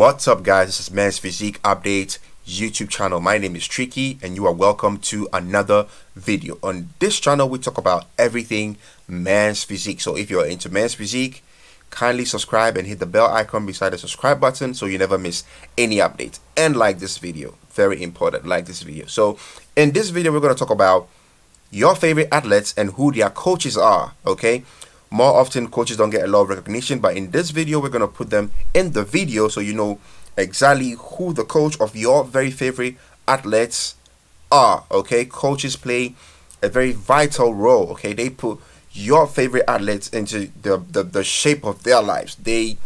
What's up, guys? This is Man's Physique Update YouTube channel. My name is Tricky and you are welcome to another video. On this channel we talk about everything Man's Physique. So if you're into Man's Physique, kindly subscribe and hit the bell icon beside the subscribe button so you never miss any update. And like this video, very important, like this video. So in this video we're going to talk about your favorite athletes and who their coaches are. Okay, more often coaches don't get a lot of recognition, but in this video we're going to put them in the video so you know exactly who the coach of your very favorite athletes are. Okay, coaches play a very vital role. Okay, they put your favorite athletes into the shape of their lives. They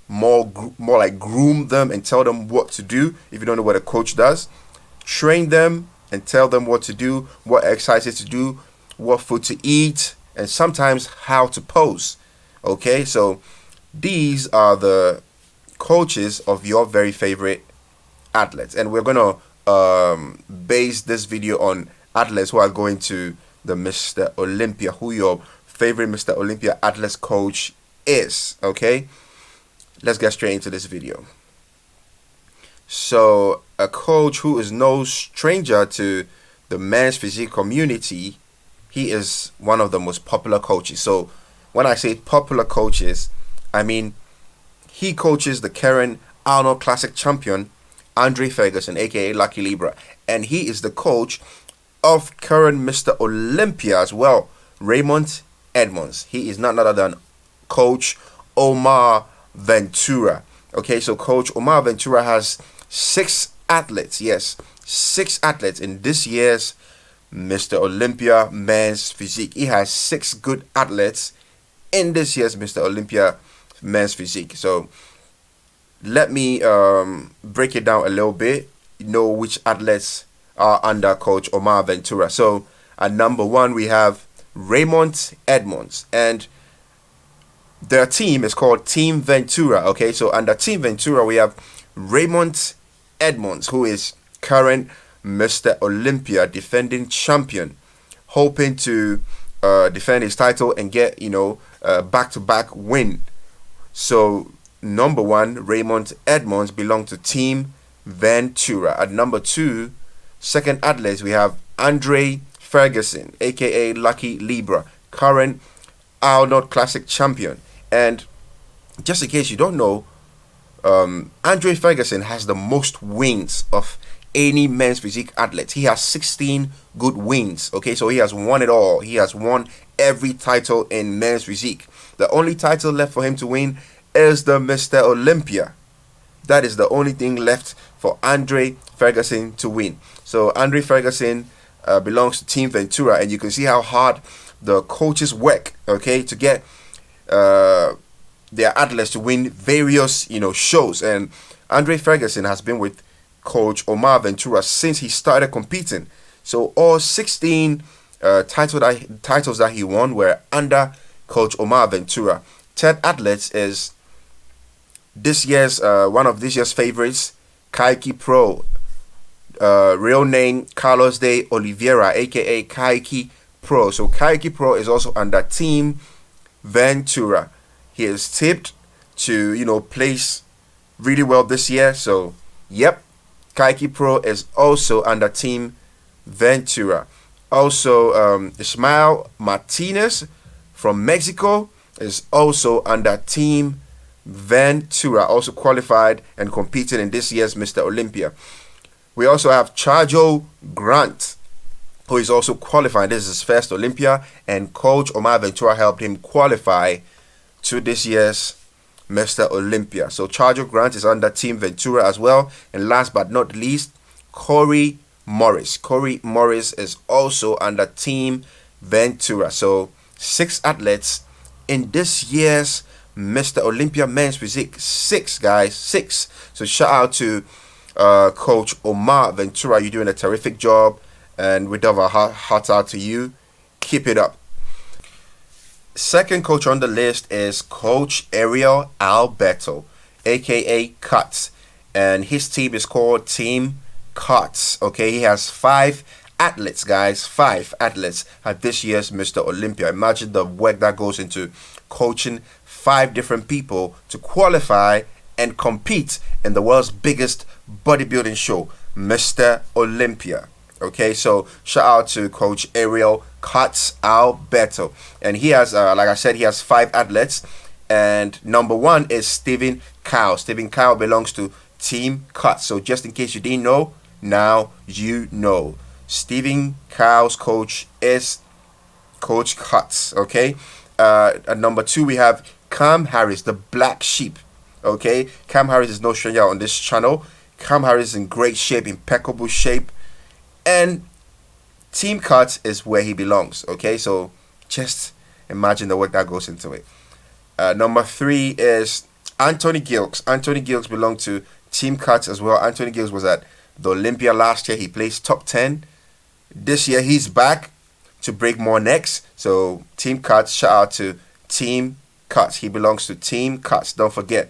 more like groom them and tell them what to do. If you don't know what a coach does, train them and tell them what to do, what exercises to do, what food to eat, and sometimes how to pose. Okay, so these are the coaches of your very favorite athletes, and we're gonna base this video on athletes who are going to the Mr. Olympia, who your favorite Mr. Olympia athletes coach is. Okay, let's get straight into this video. So a coach who is no stranger to the Man's Physique community, he is one of the most popular coaches. So when I say popular coaches, I mean he coaches the current Arnold Classic champion Andre Ferguson, aka Lucky Libra, and he is the coach of current Mr. Olympia as well, Raymond Edmonds. He is none other than Coach Omar Ventura. Okay, so Coach Omar Ventura has 6 athletes. Yes, 6 athletes in this year's Mr. Olympia Men's Physique. He has 6 good athletes in this year's Mr. Olympia Men's Physique. So let me break it down a little bit. You know which athletes are under Coach Omar Ventura. So at number 1 we have Raymond Edmonds, and their team is called Team Ventura. Okay, so under Team Ventura we have Raymond Edmonds, who is current Mr. Olympia defending champion, hoping to defend his title and get back-to-back win. So number 1, Raymond Edmonds, belong to Team Ventura. At number 2, second athlete, we have Andre Ferguson, aka Lucky Libra, current Arnold Classic champion. And just in case you don't know, Andre Ferguson has the most wins of any Men's Physique athlete. He has 16 good wins. Okay, so he has won it all. He has won every title in Men's Physique. The only title left for him to win is the Mr. Olympia. That is the only thing left for Andre Ferguson to win. So Andre Ferguson belongs to Team Ventura, and you can see how hard the coaches work, okay, to get their athletes to win various shows. And Andre Ferguson has been with Coach Omar Ventura since he started competing. So all 16 titles that he won were under Coach Omar Ventura. Third athlete is this year's one of this year's favorites, Kaiki Pro, real name Carlos de Oliveira, aka Kaiki Pro. So Kaiki Pro is also under Team Ventura. He is tipped to place really well this year. So yep, Kaiki Pro is also under Team Ventura. Also Ismael Martinez from Mexico is also under Team Ventura, also qualified and competing in this year's Mr. Olympia. We also have Charjo Grant, who is also qualified. This is his first Olympia, and Coach Omar Ventura helped him qualify to this year's Mr. Olympia. So Charjo Grant is under Team Ventura as well. And last but not least, Corey Morris. Corey Morris is also under Team Ventura. So 6 athletes in this year's Mr. Olympia Men's Physique. 6 guys, 6. So shout out to Coach Omar Ventura. You're doing a terrific job, and we have a heart out to you. Keep it up. Second coach on the list is Coach Ariel Alberto, aka Cuts, and his team is called Team Cuts. Okay, he has 5 athletes, guys, 5 athletes at this year's Mr. Olympia. Imagine the work that goes into coaching 5 different people to qualify and compete in the world's biggest bodybuilding show, Mr. Olympia. Okay, so shout out to Coach Ariel Cuts Alberto, and he has, like I said, he has 5 athletes, and number 1 is Stephen Kyle. Stephen Kyle belongs to Team Cuts. So just in case you didn't know, now you know. Stephen Kyle's coach is Coach Cuts. Okay, at number 2 we have Cam Harris, the Black Sheep. Okay, Cam Harris is no stranger on this channel. Cam Harris is in great shape, impeccable shape, and Team Cuts is where he belongs. Okay, so just imagine the work that goes into it. Number 3 is Anthony Gilks. Anthony Gilks belonged to Team Cuts as well. Anthony Gilks was at the Olympia last year. He placed top 10. This year he's back to break more necks. So Team Cuts, shout out to Team Cuts. He belongs to Team Cuts. Don't forget.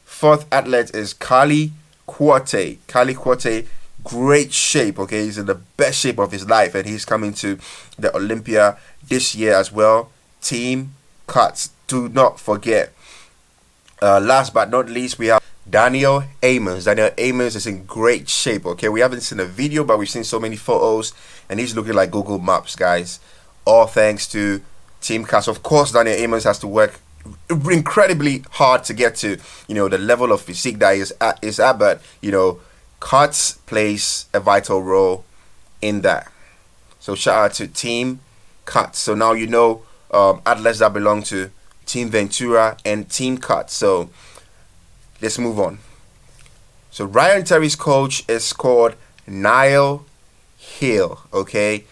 4th athlete is Kali Quarte. Kali Quarte, great shape. Okay, he's in the best shape of his life, and he's coming to the Olympia this year as well. Team Cuts. Do not forget. Last but not least, we have Daniel Amons. Daniel Amons is in great shape. Okay, we haven't seen a video, but we've seen so many photos, and he's looking like Google Maps, guys. All thanks to Team Cuts. Of course, Daniel Amons has to work incredibly hard to get to, the level of physique that is at, but Cuts plays a vital role in that. So shout out to Team Cuts. So now athletes that belong to Team Ventura and Team Cuts. So let's move on. So Ryan Terry's coach is called Niall Hill. Okay,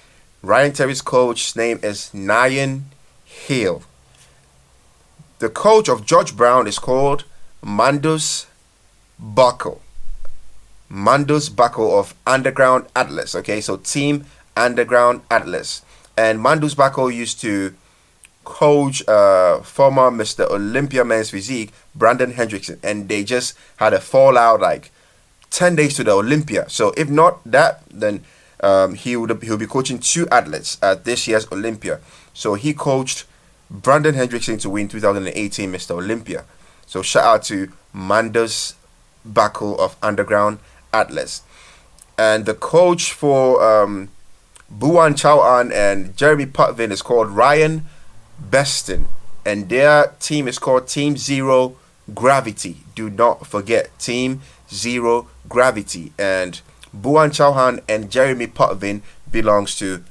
Ryan Terry's coach's name is Niall Hill. The coach of George Brown is called Mandus Buckle. Mandus Buckle of Underground Atlas. Okay, so Team Underground Atlas. And Mandus Buckle used to coach former Mr. Olympia men's physique, Brandon Hendrickson, and they just had a fallout like 10 days to the Olympia. So if not that, then he'll be coaching 2 athletes at this year's Olympia. So he coached Brandon Hendrickson to win 2018 Mr. Olympia. So shout out to Mandus Buckle of Underground Atlas. And the coach for Buan Chao-an and Jeremy Potvin is called Ryan Beston, and their team is called Team Zero Gravity. Do not forget, Team Zero Gravity. And Buan Chauhan and Jeremy Potvin belongs to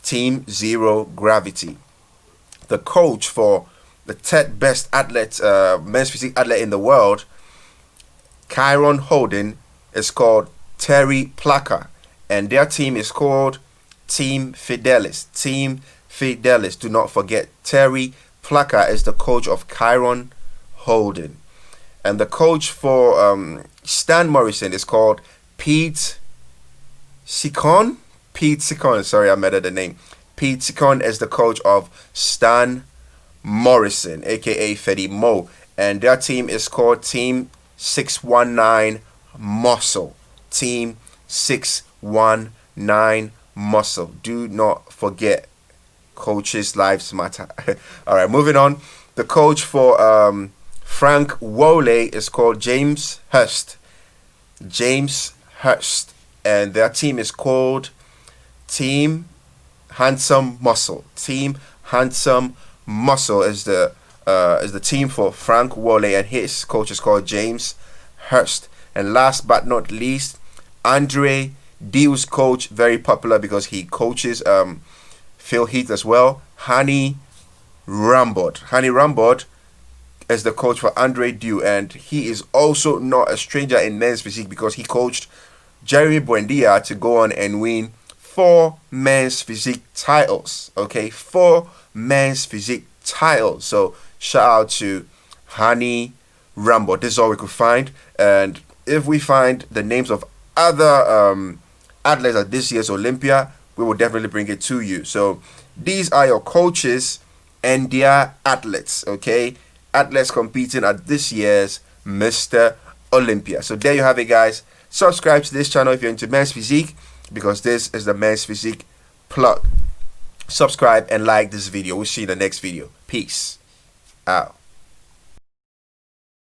Team Zero Gravity. The coach for the 10th best athlete, men's physique athlete in the world, Kyron Holden, is called Terry Placker, and their team is called Team Fidelis. Team Fidelis. Do not forget, Terry Placker is the coach of Kyron Holden. And the coach for Stan Morrison is called Pete Sicon. Pete Sicon, sorry, I murdered the name. Pete Sicon is the coach of Stan Morrison, aka Fetty Mo. And their team is called Team 619 Muscle. Team 619 Muscle. Do not forget, coaches' lives matter. All right, moving on. The coach for Frank Wole is called James Hurst. James Hurst, and their team is called Team Handsome Muscle. Team Handsome Muscle is the team for Frank Wole, and his coach is called James Hurst. And last but not least, Andre Dew's coach, very popular because he coaches Phil Heath as well, Hani Rambod. Hani Rambod is the coach for Andre Dew, and he is also not a stranger in men's physique because he coached Jeremy Buendia to go on and win 4 men's physique titles. Okay, 4 men's physique titles. So shout out to Hani Rambod. This is all we could find, and if we find the names of other athletes at this year's Olympia, we will definitely bring it to you. So these are your coaches and their athletes, okay? Athletes competing at this year's Mr. Olympia. So there you have it, guys. Subscribe to this channel if you're into men's physique, because this is the men's physique plug. Subscribe and like this video. We'll see you in the next video. Peace out.